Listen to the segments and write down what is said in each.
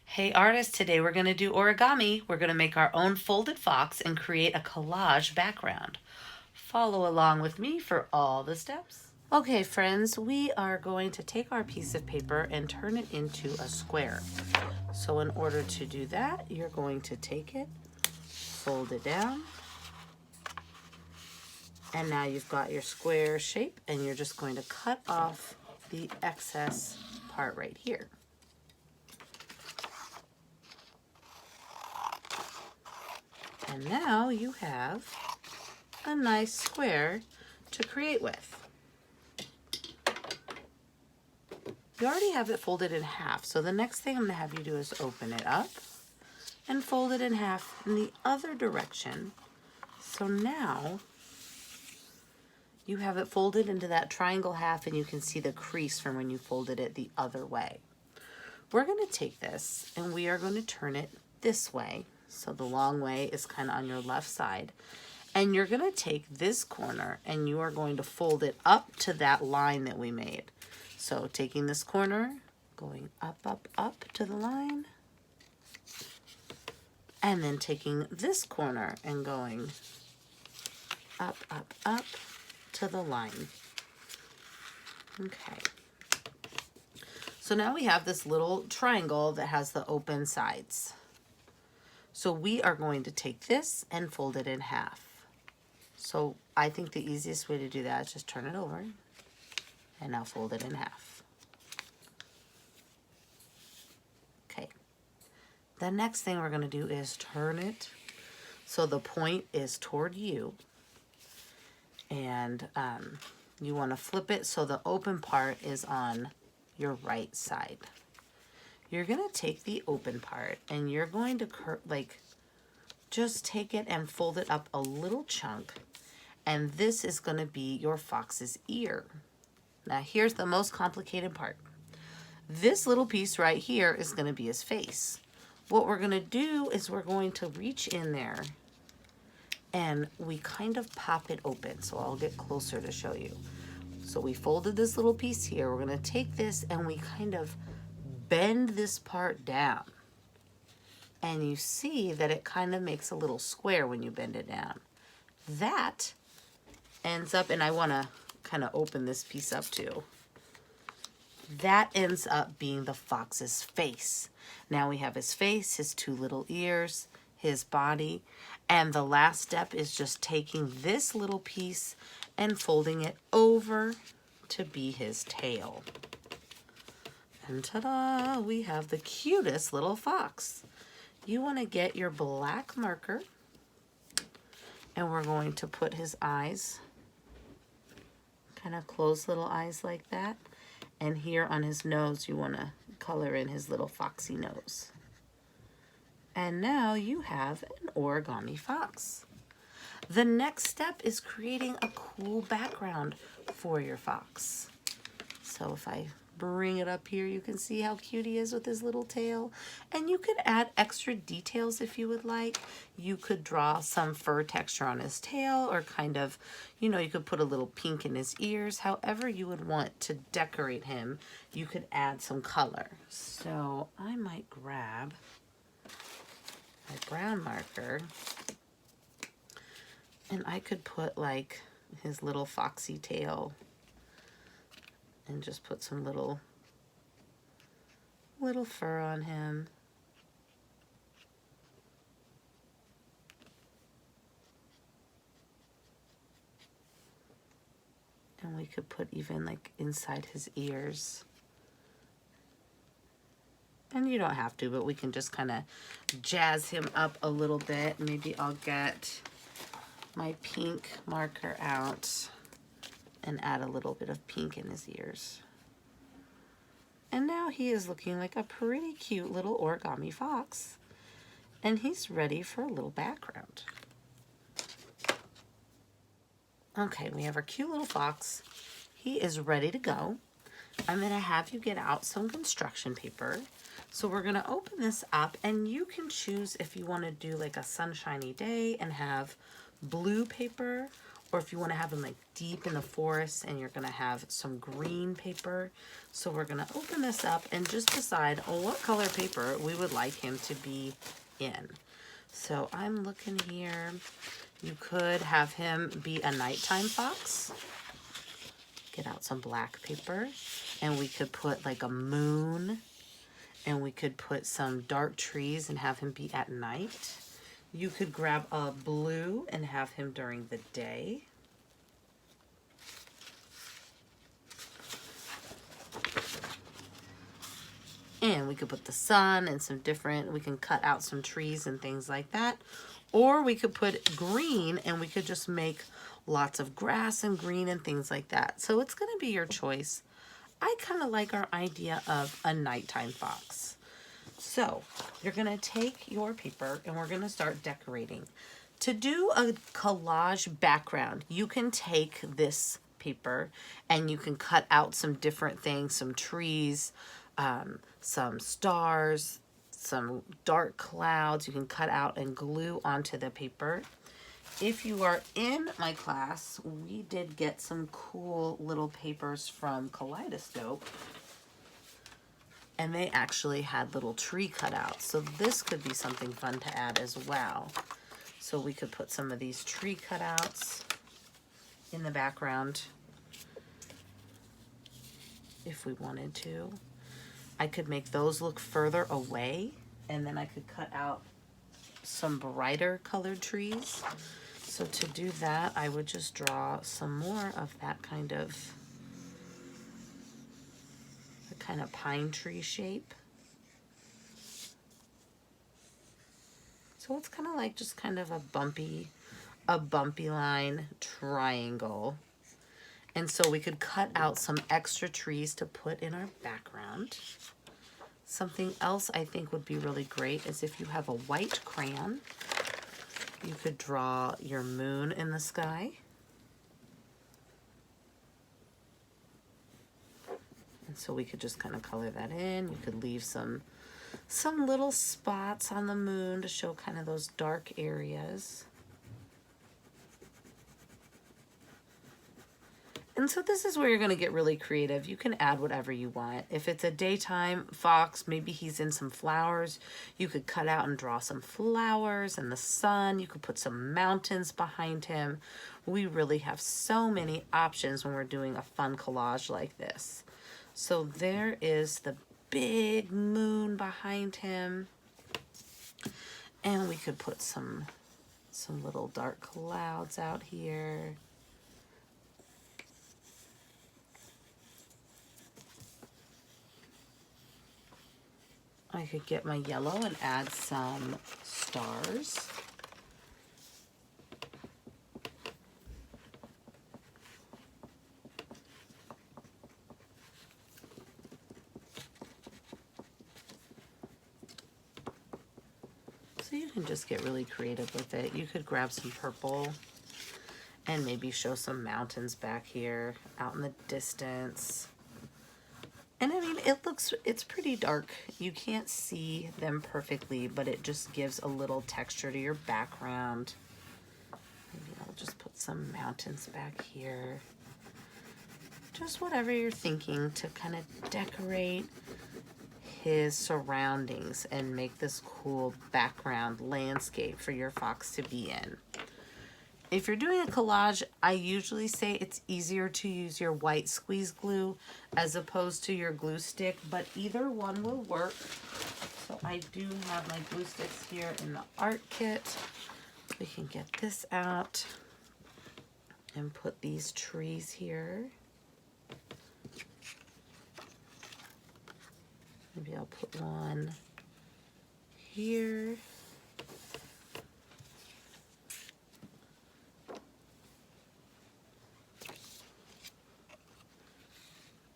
Hey artists, today we're going to do origami. We're going to make our own folded fox and create a collage background. Follow along with me for all the steps. Okay friends, we are going to take our piece of paper and turn it into a square. So in order to do that, you're going to take it, fold it down, and now you've got your square shape, and you're just going to cut off the excess part right here. And now you have a nice square to create with. You already have it folded in half, so the next thing I'm going to have you do is open it up and fold it in half in the other direction. So now you have it folded into that triangle half, and you can see the crease from when you folded it the other way. We're going to take this and we are going to turn it this way. So the long way is kind of on your left side. And you're going to take this corner and you are going to fold it up to that line that we made. So taking this corner, going up, up, up to the line. And then taking this corner and going up, up, up to the line. Okay. So now we have this little triangle that has the open sides. So we are going to take this and fold it in half. So I think the easiest way to do that is just turn it over and now fold it in half. Okay. The next thing we're going to do is turn it so the point is toward you. And you want to flip it so the open part is on your right side. You're going to take the open part and you're going to just take it and fold it up a little chunk, and this is going to be your fox's ear. Now here's the most complicated part. This little piece right here is going to be his face. What we're going to do is we're going to reach in there and we kind of pop it open. So I'll get closer to show you. So we folded this little piece here. We're going to take this and we kind of bend this part down. And you see that it kind of makes a little square when you bend it down. That ends up, and I want to kind of open this piece up too. That ends up being the fox's face. Now we have his face, his two little ears, his body, and the last step is just taking this little piece and folding it over to be his tail. And ta-da, we have the cutest little fox. You want to get your black marker and we're going to put his eyes, kind of close little eyes like that. And here on his nose, you want to color in his little foxy nose. And now you have an origami fox. The next step is creating a cool background for your fox. So if I bring it up here, you can see how cute he is with his little tail. And you could add extra details if you would like. You could draw some fur texture on his tail, or kind of, you could put a little pink in his ears. However you would want to decorate him, you could add some color. So I might grab my brown marker and I could put like his little foxy tail and just put some little fur on him. And we could put even like inside his ears. And you don't have to, but we can just kind of jazz him up a little bit. Maybe I'll get my pink marker out and add a little bit of pink in his ears. And now he is looking like a pretty cute little origami fox. And he's ready for a little background. Okay, we have our cute little fox. He is ready to go. I'm going to have you get out some construction paper. So we're going to open this up, and you can choose if you want to do like a sunshiny day and have blue paper, or if you want to have him like deep in the forest and you're going to have some green paper. So we're going to open this up and just decide what color paper we would like him to be in. So I'm looking here. You could have him be a nighttime fox. Get out some black paper, and we could put like a moon, and we could put some dark trees and have him be at night. You could grab a blue and have him during the day. And we could put the sun and some different, we can cut out some trees and things like that. Or we could put green and we could just make lots of grass and green and things like that. So it's going to be your choice. I kind of like our idea of a nighttime fox. So you're going to take your paper and we're going to start decorating. To do a collage background, you can take this paper and you can cut out some different things, some trees, some stars, some dark clouds. You can cut out and glue onto the paper. If you are in my class, we did get some cool little papers from Kaleidoscope. And they actually had little tree cutouts. So this could be something fun to add as well. So we could put some of these tree cutouts in the background if we wanted to. I could make those look further away, and then I could cut out some brighter colored trees. So to do that, I would just draw some more of that kind of pine tree shape. So it's kind of like just kind of a bumpy line triangle. And so we could cut out some extra trees to put in our background. Something else I think would be really great is if you have a white crayon, you could draw your moon in the sky. And so we could just kind of color that in. You could leave some little spots on the moon to show kind of those dark areas. And so this is where you're going to get really creative. You can add whatever you want. If it's a daytime fox, maybe he's in some flowers. You could cut out and draw some flowers and the sun. You could put some mountains behind him. We really have so many options when we're doing a fun collage like this. So there is the big moon behind him. And we could put some little dark clouds out here. I could get my yellow and add some stars. So you can just get really creative with it. You could grab some purple and maybe show some mountains back here out in the distance. And I mean, it's pretty dark. You can't see them perfectly, but it just gives a little texture to your background. Maybe I'll just put some mountains back here. Just whatever you're thinking to kind of decorate his surroundings and make this cool background landscape for your fox to be in. If you're doing a collage, I usually say it's easier to use your white squeeze glue as opposed to your glue stick, but either one will work. So I do have my glue sticks here in the art kit. We can get this out and put these trees here. Maybe I'll put one here.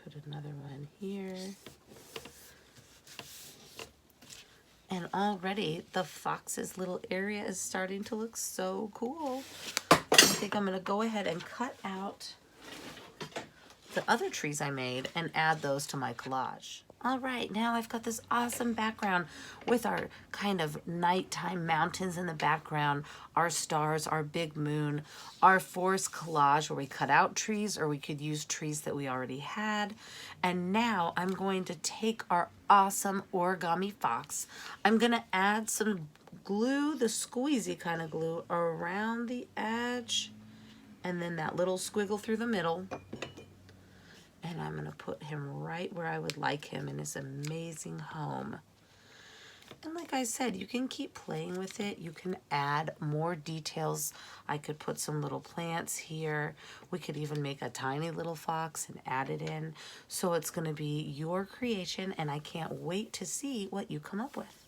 Put another one here. And already the fox's little area is starting to look so cool. I think I'm going to go ahead and cut out the other trees I made and add those to my collage. All right, now I've got this awesome background with our kind of nighttime mountains in the background, our stars, our big moon, our forest collage where we cut out trees, or we could use trees that we already had. And now I'm going to take our awesome origami fox. I'm going to add some glue, the squeezy kind of glue, around the edge, and then that little squiggle through the middle. And I'm going to put him right where I would like him in his amazing home. And like I said, you can keep playing with it. You can add more details. I could put some little plants here. We could even make a tiny little fox and add it in. So it's going to be your creation, and I can't wait to see what you come up with.